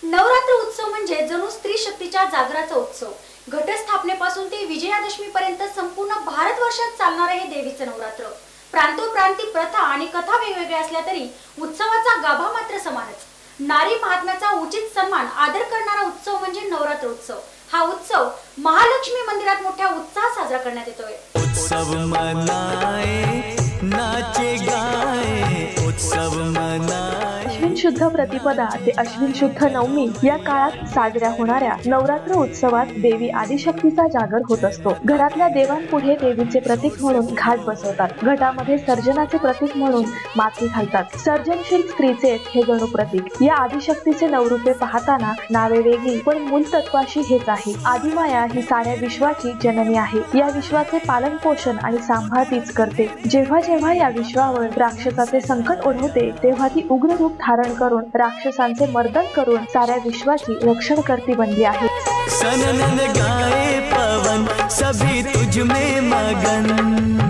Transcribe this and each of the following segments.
नवरात्र उत्सव म्हणजे जणू स्त्री शक्तीच्या जागराचा उत्सव। घटस्थापनेपासून ते विजयादशमी पर्यंत संपूर्ण भारतवर्षात चालणारे हे देवीचे नवरात्र। प्रांतोप्रांती प्रथा आणि कथा वेगवेगळ्या असल्या तरी उत्सवाचा गाभा मात्र समानच। नारी महात्म्याचा उचित सन्मान आदर करणारा उत्सव म्हणजे नवरात्र उत्सव। हा उत्सव महालक्ष्मी मंदिरात मोठ्या उत्साहात साजरा करण्यात येतोय। उत्सव मनाए नाचे गाए उत्सव मनाए। अश्विन शुद्ध प्रतिपदा ते अश्विन शुद्ध नवमी या काळात साजऱ्या होणाऱ्या नवरात्र उत्सवात देवी आदिशक्तीचा जागर होत असतो। घरातल्या देवांपुढे देवीचे प्रतीक म्हणून घाट बसवतात। घटामध्ये सर्जनाचे प्रतीक म्हणून माती घालतात। सर्जनशील स्त्रीचे हे जणू प्रतीक। या आदिशक्तीचे नवरूपे पाहताना नावे वेगळी पण मूल तत्वाशी हेच आहे। आदिमाया ही साऱ्या विश्वाची जननी आहे। या विश्वाचे पालन पोषण आणि सांभाळ तीच करते। जेव्हा जेव्हा या विश्वावर राक्षसाचे संकट ओढवते तेव्हा ती उग्र रूप धारण करून राक्षसांचे मर्दन करून साऱ्या विश्वाची रक्षणकर्ती बनली आहे। सनन गाए पवन सभी तुझ में मगन।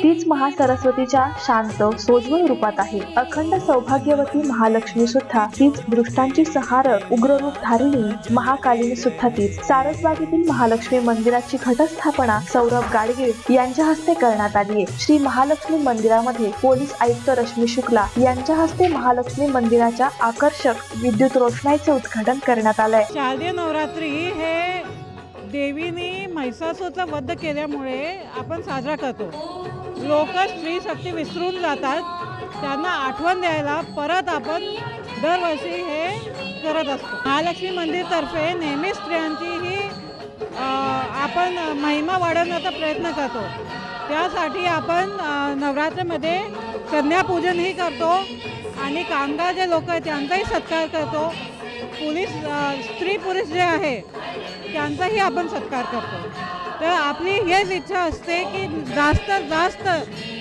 तीच महासरस्वतीच्या शांत सोज्वळ रूपात आहे। अखंड सौभाग्यवती महालक्ष्मी सुद्धा तीच, दृष्टांची संहारक उग्र रूप धारिणी महाकालिनी सुद्धा तीच। सारसबागेतील महालक्ष्मी मंदिराची घटस्थापना सौरभ गाडगीळ यांच्या हस्ते करण्यात आली आहे। श्री महालक्ष्मी मंदिरामध्ये पोलीस आयुक्त रश्मी शुक्ला यांच्या हस्ते महालक्ष्मी मंदिराच्या आकर्षक विद्युत रोषणाईचे उद्घाटन करण्यात आलंय। शारदीय नवरात्री हे देवीने महिषासुरचा वध केल्यामुळे आपण साजरा करतो। लोक स्त्री शक्ती विसरून जातात, त्यांना आठवण द्यायला परत आपण दरवर्षी हे करत असतो। महालक्ष्मी मंदिरतर्फे नेहमी स्त्रियांची ही आपण महिमा वाढवण्याचा प्रयत्न करतो। त्यासाठी आपण नवरात्रीमध्ये कन्यापूजनही करतो आणि कामगार जे लोक आहेत त्यांचाही सत्कार करतो। स्त्री पुरुष जे आहे त्यांचाही आपण सत्कार करतो। तर आपली हेच इच्छा असते की जास्तीत जास्त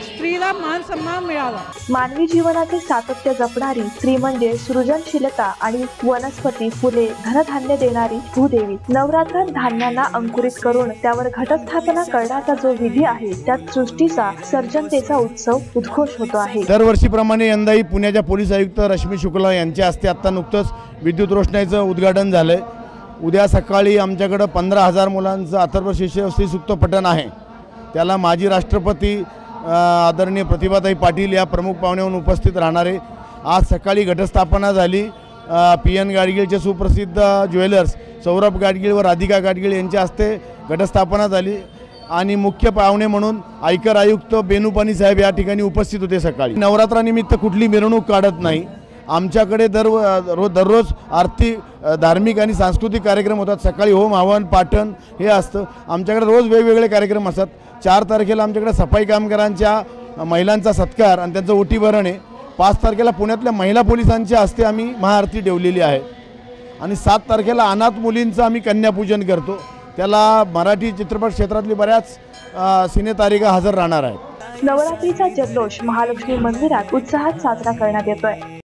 स्त्रीला मान सन्मान मिळावा। मानवी जीवनाचे सातत्य जपणारी स्त्री म्हणजे सृजनशीलता आणि वनस्पती फुले धनधान्य देणारी भूदेवी। नवरात्रात धान्यांना अंकुरित करून त्यावर घटस्थापना करण्याचा जो विधी आहे त्यात सृष्टीचा सर्जनतेचा उत्सव उद्घोष होतो आहे। दरवर्षीप्रमाणे यंदाही पुण्याच्या पोलीस आयुक्त रश्मी शुक्ला यांच्या हस्ते आता नुकतंच विद्युत रोषणाईचं उद्घाटन झालंय। उद्या सकाळी आमच्याकडे 15,000 मुलांचं अथर्व शीर्ष स्त्रीसूक्त पठण आहे। त्याला माजी राष्ट्रपती आदरणीय प्रतिभाताई पाटील या प्रमुख पाहुण्याहून उपस्थित राहणारे। आज सकाळी घटस्थापना झाली। PN गाडगीळचे सुप्रसिद्ध ज्वेलर्स सौरभ गाडगीळ व राधिका गाडगीळ यांच्या हस्ते घटस्थापना झाली आणि मुख्य पाहुणे म्हणून आयकर आयुक्त बेनुपानी साहेब या ठिकाणी उपस्थित होते। सकाळी नवरात्रानिमित्त कुठली मिरवणूक काढत नाही। आमच्याकडे दररोज आरती, धार्मिक आणि सांस्कृतिक कार्यक्रम होतात। सकाळी होम हवन पाठण हे असतं। आमच्याकडे रोज वेगवेगळे कार्यक्रम असतात। 4 तारखेला आमच्याकडे सफाई कामगारांच्या महिलांचा सत्कार आणि त्यांचं ओटी भरण आहे। 5 तारखेला पुण्यातल्या महिला पोलिसांच्या हस्ते आम्ही महाआरती ठेवलेली आहे आणि 7 तारखेला अनाथ मुलींचं आम्ही कन्यापूजन करतो। त्याला मराठी चित्रपट क्षेत्रातली बऱ्याच सिनेतारिका हजर राहणार आहेत। नवरात्रीचा जल्लोष महालक्ष्मी मंदिरात उत्साहात साजरा करण्यात येतोय।